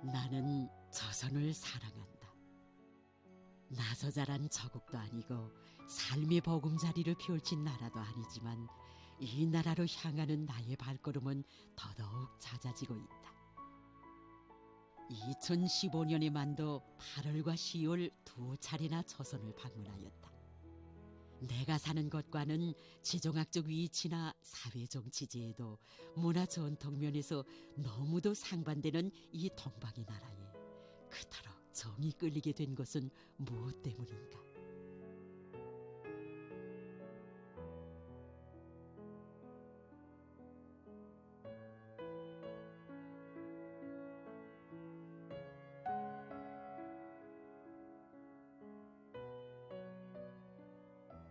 나는 조선을 사랑한다. 나서 자란 저국도 아니고 삶의 보금자리를 펼친 나라도 아니지만 이 나라로 향하는 나의 발걸음은 더더욱 잦아지고 있다. 2015년에 만도 8월과 10월 두 차례나 조선을 방문하였다. 내가 사는 곳과는 지정학적 위치나 사회정치제도, 문화전통 면에서 너무도 상반되는 이 동방의 나라에 그토록 정이 끌리게 된 것은 무엇 때문인가?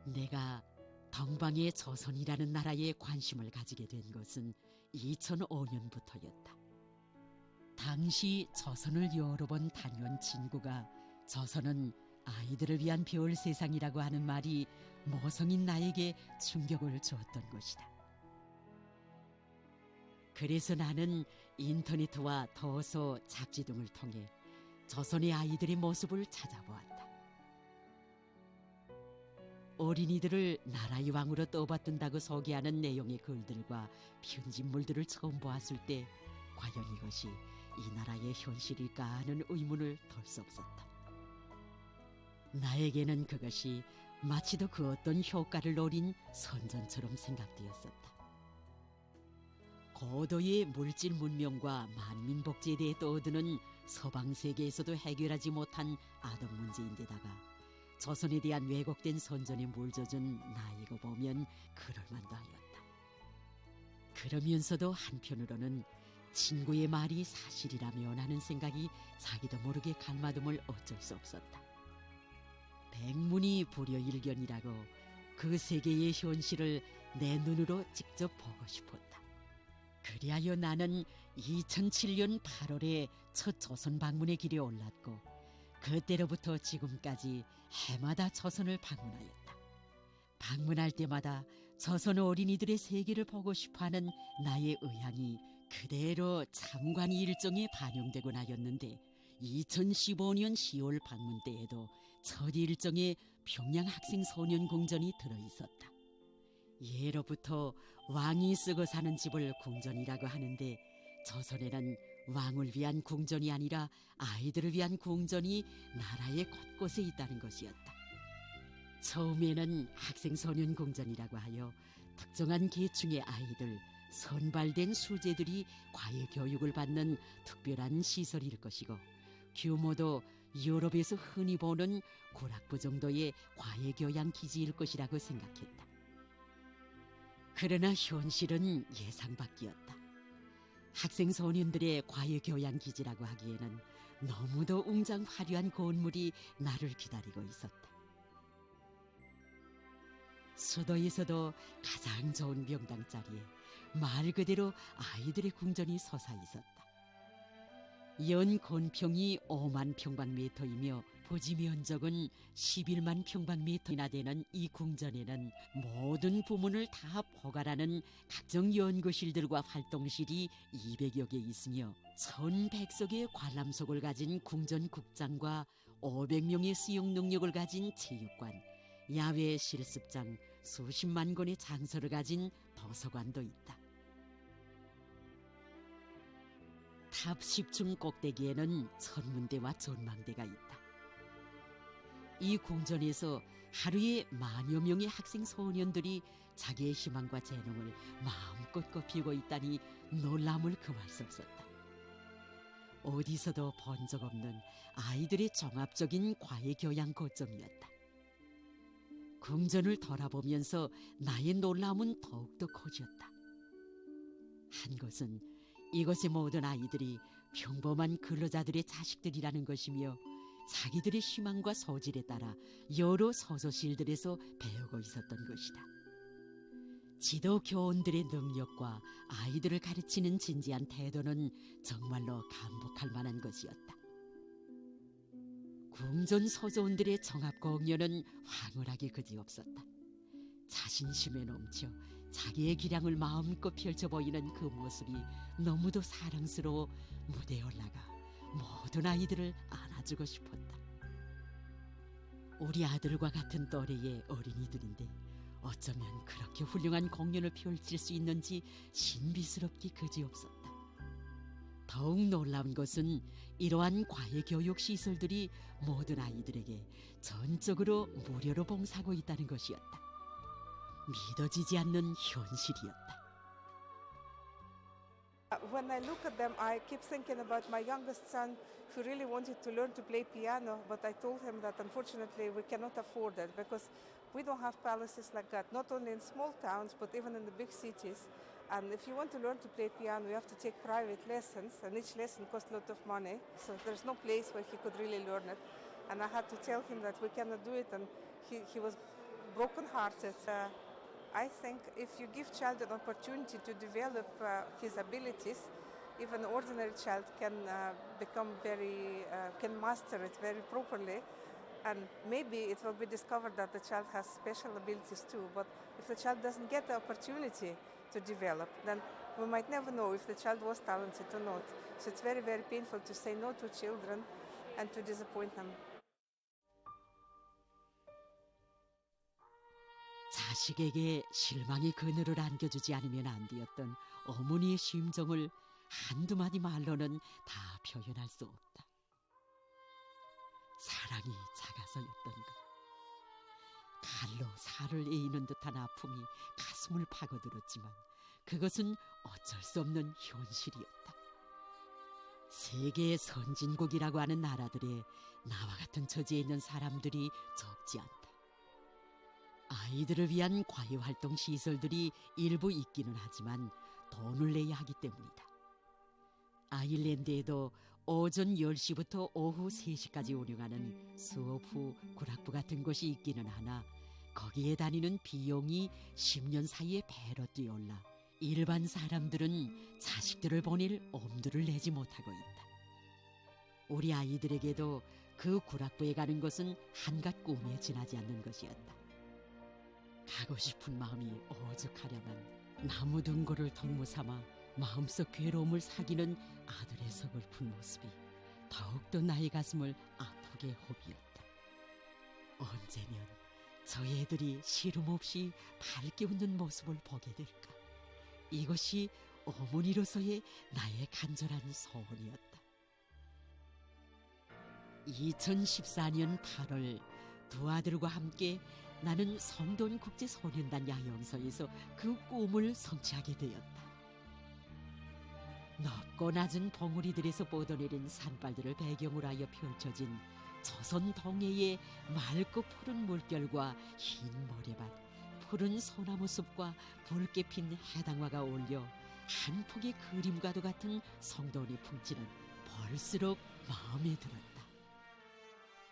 내가 동방의 조선이라는 나라에 관심을 가지게 된 것은 2005년부터였다. 당시 조선을 여러 번 다녀온 친구가 조선은 아이들을 위한 별 세상이라고 하는 말이 모성인 나에게 충격을 주었던 것이다. 그래서 나는 인터넷과 도서, 잡지 등을 통해 조선의 아이들의 모습을 찾아보았다. 어린이들을 나라의 왕으로 떠받든다고 소개하는 내용의 글들과 편집물들을 처음 보았을 때 과연 이것이 이 나라의 현실일까 하는 의문을 덜 수 없었다. 나에게는 그것이 마치도 그 어떤 효과를 노린 선전처럼 생각되었었다. 고도의 물질 문명과 만민 복지에 대해 떠드는 서방 세계에서도 해결하지 못한 아동 문제인데다가 조선에 대한 왜곡된 선전에 물젖은 나이고 보면 그럴만도 하였다. 그러면서도 한편으로는 친구의 말이 사실이라면 하는 생각이 자기도 모르게 갈마둠을 어쩔 수 없었다. 백문이 불여일견이라고 그 세계의 현실을 내 눈으로 직접 보고 싶었다. 그리하여 나는 2007년 8월에 첫 조선 방문의 길에 올랐고 그때로부터 지금까지 해마다 조선을 방문하였다. 방문할 때마다 조선 어린이들의 세계를 보고 싶어하는 나의 의향이 그대로 참관 일정에 반영되곤 하였는데 2015년 10월 방문 때에도 첫 일정에 평양 학생소년궁전이 들어있었다. 예로부터 왕이 쓰고 사는 집을 궁전이라고 하는데 조선에는 왕을 위한 궁전이 아니라 아이들을 위한 궁전이 나라의 곳곳에 있다는 것이었다. 처음에는 학생소년궁전이라고 하여 특정한 계층의 아이들, 선발된 수재들이 과외 교육을 받는 특별한 시설일 것이고 규모도 유럽에서 흔히 보는 구락부 정도의 과외 교양 기지일 것이라고 생각했다. 그러나 현실은 예상 밖이었다. 학생 소년들의 과외 교양 기지라고 하기에는 너무도 웅장 화려한 건물이 나를 기다리고 있었다. 수도에서도 가장 좋은 명당 자리에 말 그대로 아이들의 궁전이 솟아 있었다. 연 건평이 5만 평방미터이며 부지 면적은 11만 평방미터나 되는 이 궁전에는 모든 부문을 다 포괄하는 각종 연구실들과 활동실이 200여 개 있으며 1100석의 관람석을 가진 궁전국장과 500명의 수용 능력을 가진 체육관, 야외 실습장, 수십만 권의 장서를 가진 도서관도 있다. 탑 10층 꼭대기에는 천문대와 전망대가 있다. 이 궁전에서 하루에 만여 명의 학생 소년들이 자기의 희망과 재능을 마음껏 꽃피우고 있다니 놀람을 금할 수 없었다. 어디서도 본 적 없는 아이들의 종합적인 과외 교양 거점이었다. 궁전을 돌아보면서 나의 놀라움은 더욱더 커졌다. 한 것은 이곳의 모든 아이들이 평범한 근로자들의 자식들이라는 것이며 자기들의 희망과 소질에 따라 여러 소조실들에서 배우고 있었던 것이다. 지도 교원들의 능력과 아이들을 가르치는 진지한 태도는 정말로 감복할 만한 것이었다. 궁전 소조원들의 정합 공연은 황홀하기 그지없었다. 자신심에 넘쳐 자기의 기량을 마음껏 펼쳐 보이는 그 모습이 너무도 사랑스러워 무대에 올라가 모든 아이들을 안아주고 싶었다. 우리 아들과 같은 또래의 어린이들인데 어쩌면 그렇게 훌륭한 공연을 펼칠 수 있는지 신비스럽기 그지없었다. 더욱 놀라운 것은 이러한 과외교육 시설들이 모든 아이들에게 전적으로 무료로 봉사하고 있다는 것이었다. 믿어지지 않는 현실이었다. When I look at them, I keep thinking about my youngest son who really wanted to learn to play piano, but I told him that unfortunately we cannot afford it because we don't have palaces like that, not only in small towns, but even in the big cities. And if you want to learn to play piano, you have to take private lessons, and each lesson costs a lot of money. So there's no place where he could really learn it. And I had to tell him that we cannot do it, and he was broken-hearted. I think if you give child an opportunity to develop his abilities, even an ordinary child can can master it very properly. And maybe it will be discovered that the child has special abilities too. But if the child doesn't get the opportunity to develop, then we might never know if the child was talented or not. So it's very, very painful to say no to children and to disappoint them. 자식에게 실망의 그늘을 안겨주지 않으면 안 되었던 어머니의 심정을 한두 마디 말로는 다 표현할 수 없다. 사랑이 작아서였던가. 칼로 살을 에이는 듯한 아픔이 가슴을 파고들었지만 그것은 어쩔 수 없는 현실이었다. 세계의 선진국이라고 하는 나라들에 나와 같은 처지에 있는 사람들이 적지 않다. 아이들을 위한 과외활동 시설들이 일부 있기는 하지만 돈을 내야 하기 때문이다. 아일랜드에도 오전 10시부터 오후 3시까지 운영하는 수업 후 구락부 같은 곳이 있기는 하나 거기에 다니는 비용이 10년 사이에 배로 뛰어올라 일반 사람들은 자식들을 보낼 엄두를 내지 못하고 있다. 우리 아이들에게도 그 구락부에 가는 것은 한갓 꿈에 지나지 않는 것이었다. 가고 싶은 마음이 오죽하려만 나무 둥고를 덕무 삼아 마음속 괴로움을 사귀는 아들의 서글픈 모습이 더욱더 나의 가슴을 아프게 호비었다. 언제면 저 애들이 시름 없이 밝게 웃는 모습을 보게 될까? 이것이 어머니로서의 나의 간절한 소원이었다. 2014년 8월 두 아들과 함께 나는 성돈국제소년단 야영소에서 그 꿈을 성취하게 되었다. 높고 낮은 봉우리들에서 뻗어내린 산발들을 배경으로 하여 펼쳐진 조선 동해의 맑고 푸른 물결과 흰 모래밭, 푸른 소나무 숲과 붉게 핀 해당화가 어울려 한 폭의 그림과도 같은 성돈이 풍치는 볼수록 마음에 들었다.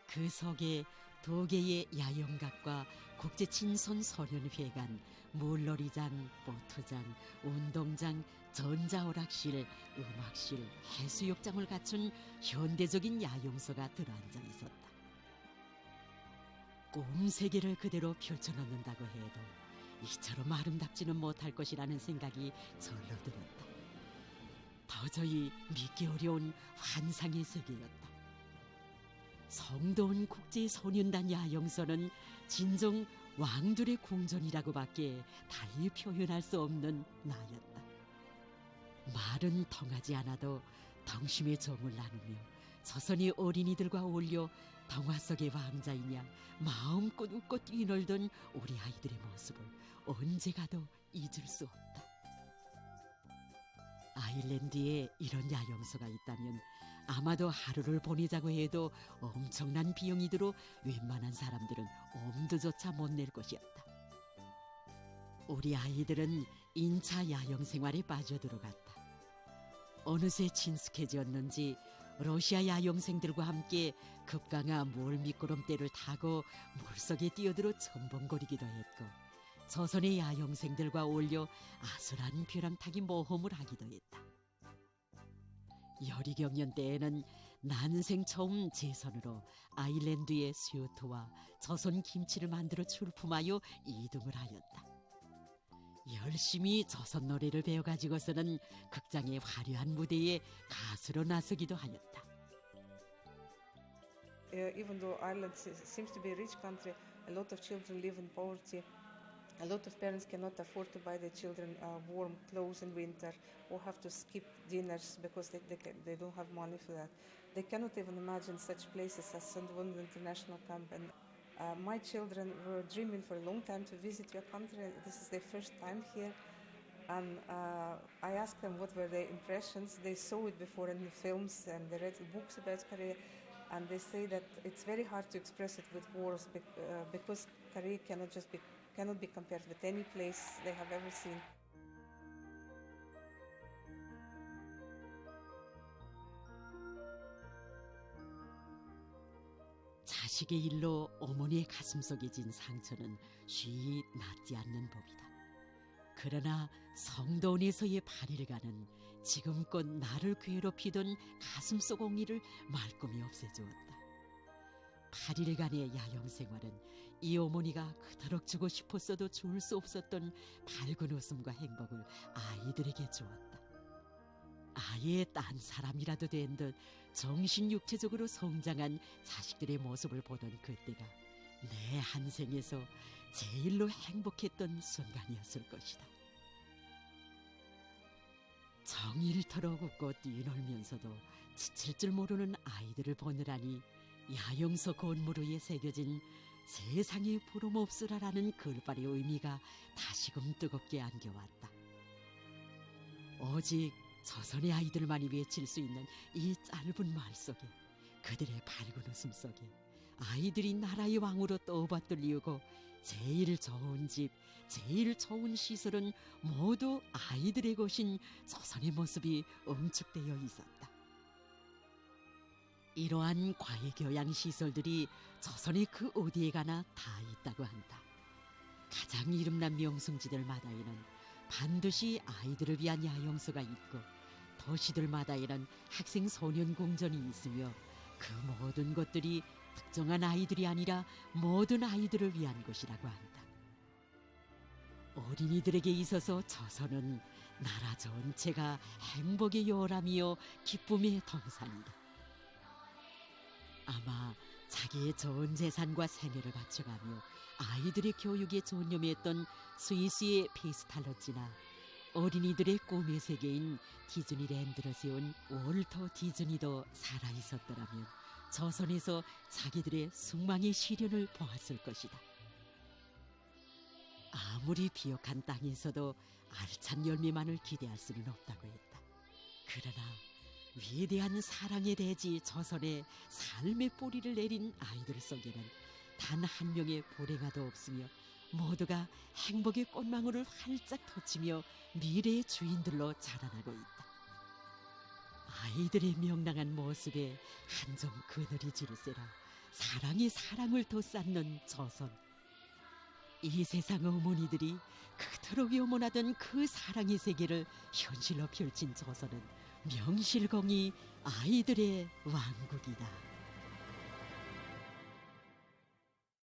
그 속에 2개의 야영각과 국제친선소년회관, 물놀이장, 보트장, 운동장, 전자오락실, 음악실, 해수욕장을 갖춘 현대적인 야영소가 들어앉아 있었다. 꿈 세계를 그대로 펼쳐놓는다고 해도 이처럼 아름답지는 못할 것이라는 생각이 절로 들었다. 도저히 믿기 어려운 환상의 세계였다. 성돈 국제소년단 야영소는 진정 왕들의 궁전이라고밖에 달리 표현할 수 없는 나였다. 말은 통하지 않아도 동심의 정을 나누며 조선의 어린이들과 어울려 동화 속의 왕자이냐 마음껏 웃고 뛰놀던 우리 아이들의 모습을 언제 가도 잊을 수 없다. 아일랜드에 이런 야영소가 있다면 아마도 하루를 보내자고 해도 엄청난 비용이 들어 웬만한 사람들은 엄두조차 못 낼 것이었다. 우리 아이들은 인차 야영 생활에 빠져들어갔다. 어느새 친숙해졌는지 러시아 야영생들과 함께 급강한 물 미끄럼대를 타고 물속에 뛰어들어 첨벙거리기도 했고 조선의 야영생들과 어울려 아슬한 벼랑타기 모험을 하기도 했다. 여리경년 때에는 난생 처음 제 손으로 아일랜드의 수요토와 조선 김치를 만들어 출품하여 2등을 하였다. 열심히 조선 노래를 배워가지고서는 극장의 화려한 무대에 가수로 나서기도 하였다. even though Ireland seems to be a rich country, a lot of children live in poverty. A lot of parents cannot afford to buy their children warm clothes in winter, or have to skip dinners because they don't have money for that. They cannot even imagine such places as St. Wonder International Camp. And my children were dreaming for a long time to visit your country. This is their first time here. And I asked them what were their impressions. They saw it before in the films and they read the books about Korea. And they say that it's very hard to express it with words because Korea cannot be compared with any place they have ever seen. 자식의 일로 어머니의 가슴속에 진 상처는 쉬이 낫지 않는 법이다. 그러나 성도원에서의 8일간은 지금껏 나를 괴롭히던 가슴속 옹이를 말끔히 없애주었다. 8일간의 야영 생활은 이 어머니가 그토록 주고 싶었어도 줄 수 없었던 밝은 웃음과 행복을 아이들에게 주었다. 아예 딴 사람이라도 된 듯 정신 육체적으로 성장한 자식들의 모습을 보던 그때가 내 한 생에서 제일로 행복했던 순간이었을 것이다. 정일토록 웃고 뛰놀면서도 지칠 줄 모르는 아이들을 보느라니 야영소 건물 위에 새겨진 세상에 부름없으라라는 글발의 의미가 다시금 뜨겁게 안겨왔다. 오직 조선의 아이들만이 외칠 수 있는 이 짧은 말 속에, 그들의 밝은 웃음 속에 아이들이 나라의 왕으로 떠받들리우고 제일 좋은 집, 제일 좋은 시설은 모두 아이들의 것인 조선의 모습이 응축되어 있었다. 이러한 과외교양 시설들이 조선의 그 어디에 가나 다 있다고 한다. 가장 이름난 명승지들마다에는 반드시 아이들을 위한 야영소가 있고, 도시들마다에는 학생 소년 공전이 있으며, 그 모든 것들이 특정한 아이들이 아니라 모든 아이들을 위한 것이라고 한다. 어린이들에게 있어서 조선은 나라 전체가 행복의 요람이요 기쁨의 동산이다. 아마 자기의 전 재산과 생애를 바쳐가며 아이들의 교육에 전념했던 스위스의 페스탈로지나 어린이들의 꿈의 세계인 디즈니랜드를 세운 월터 디즈니도 살아있었더라면 조선에서 자기들의 숙망의 시련을 보았을 것이다. 아무리 비옥한 땅에서도 알찬 열매만을 기대할 수는 없다고 했다. 그러나 위대한 사랑의 대지 조선에 삶의 뿌리를 내린 아이들 속에는 단 한 명의 불행아도 없으며 모두가 행복의 꽃망울을 활짝 돋치며 미래의 주인들로 자라나고 있다. 아이들의 명랑한 모습에 한 점 그늘이 질세라 사랑이 사랑을 돋쌓는 조선. 이 세상 어머니들이 그토록 염원하던 그 사랑의 세계를 현실로 펼친 조선은 명실공히 아이들의 왕국이다.